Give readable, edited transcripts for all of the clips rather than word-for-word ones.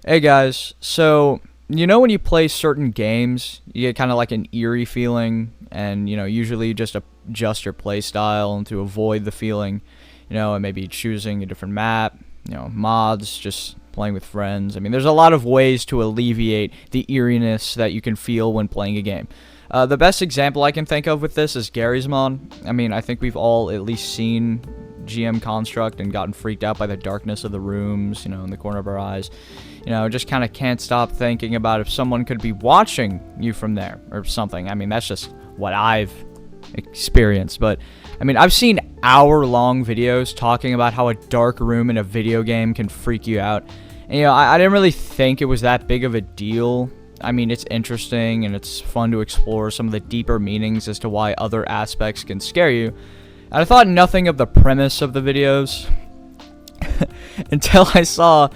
Hey guys, so you know when you play certain games, you get kind of like an eerie feeling, and usually you just adjust your play style and to avoid the feeling, and maybe choosing a different map, mods, just playing with friends. I mean, there's a lot of ways to alleviate the eeriness that you can feel when playing a game. The best example I can think of with this is Gary's mod. I mean, I think we've all at least seen GM Construct and gotten freaked out by the darkness of the rooms, in the corner of our eyes. Just kind of can't stop thinking about if someone could be watching you from there or something. I mean, that's just what I've experienced. But, I mean, I've seen hour-long videos talking about how a dark room in a video game can freak you out. And, I didn't really think it was that big of a deal. I mean, it's interesting and it's fun to explore some of the deeper meanings as to why other aspects can scare you. And I thought nothing of the premise of the videos until I saw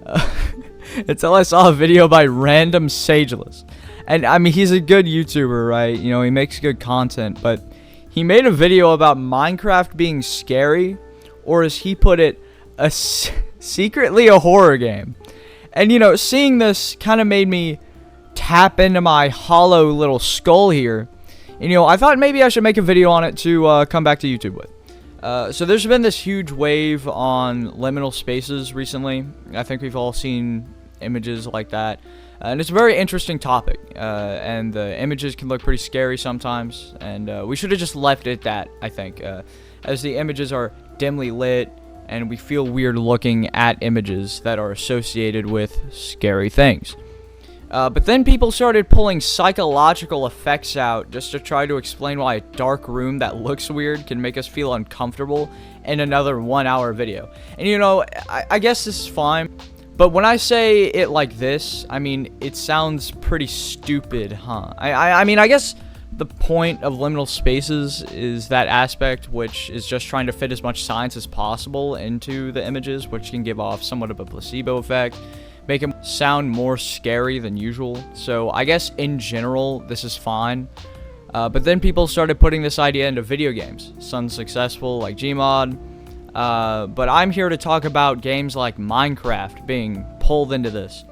a video by Random Sageless. And I mean, he's a good YouTuber, right? He makes good content, but he made a video about Minecraft being scary, or as he put it, secretly a horror game. And seeing this kind of made me tap into my hollow little skull here. And, I thought maybe I should make a video on it to come back to YouTube with. So there's been this huge wave on liminal spaces recently. I think we've all seen images like that. And it's a very interesting topic. And the images can look pretty scary sometimes. And we should have just left it at that, I think. As the images are dimly lit and we feel weird looking at images that are associated with scary things. But then people started pulling psychological effects out just to try to explain why a dark room that looks weird can make us feel uncomfortable in another 1 hour video. And I guess this is fine, but when I say it like this, I mean, it sounds pretty stupid, huh? I mean, I guess the point of liminal spaces is that aspect which is just trying to fit as much science as possible into the images, which can give off somewhat of a placebo effect, make them sound more scary than usual. So I guess in general this is fine, but then people started putting this idea into video games. Some successful, like Gmod, but I'm here to talk about games like Minecraft being pulled into this,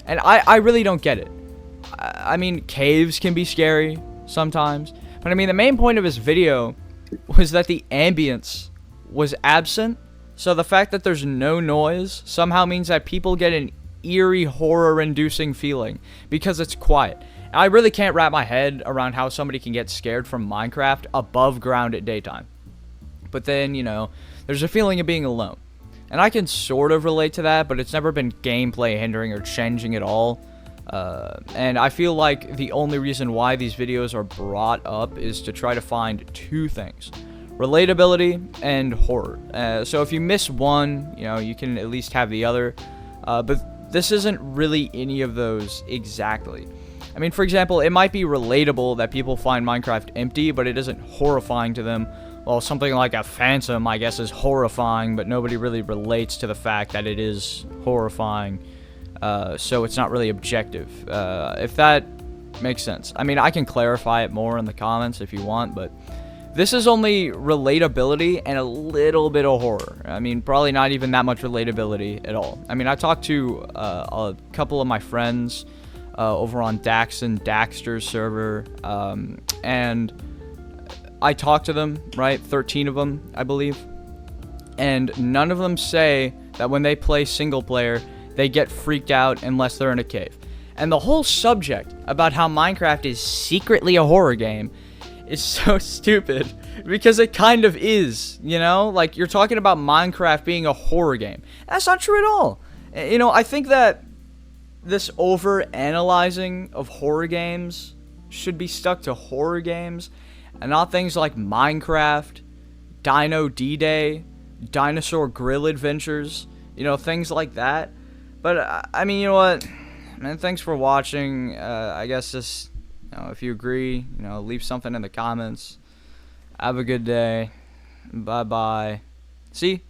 and I really don't get it. I mean, caves can be scary sometimes, but I mean, the main point of his video was that the ambience was absent, so the fact that there's no noise somehow means that people get an eerie, horror-inducing feeling because it's quiet. I really can't wrap my head around how somebody can get scared from Minecraft above ground at daytime. But then, there's a feeling of being alone. And I can sort of relate to that, but it's never been gameplay hindering or changing at all. And I feel like the only reason why these videos are brought up is to try to find two things: relatability and horror. So if you miss one, you can at least have the other. But this isn't really any of those exactly. I mean, for example, it might be relatable that people find Minecraft empty, but it isn't horrifying to them. Well, something like a phantom, I guess, is horrifying, but nobody really relates to the fact that it is horrifying. So it's not really objective, if that makes sense. I mean, I can clarify it more in the comments if you want, but this is only relatability and a little bit of horror. I mean, probably not even that much relatability at all. I mean, I talked to a couple of my friends over on Daxter's server, and I talked to them, right? 13 of them, I believe. And none of them say that when they play single player, they get freaked out unless they're in a cave. And the whole subject about how Minecraft is secretly a horror game is so stupid, because it kind of is, like, you're talking about Minecraft being a horror game. That's not true at all. I think that this over-analyzing of horror games should be stuck to horror games and not things like Minecraft, Dino D-Day, Dinosaur Grill Adventures, things like that. But, I mean, you know what, man, thanks for watching. I guess just, if you agree, leave something in the comments. Have a good day. Bye-bye. See?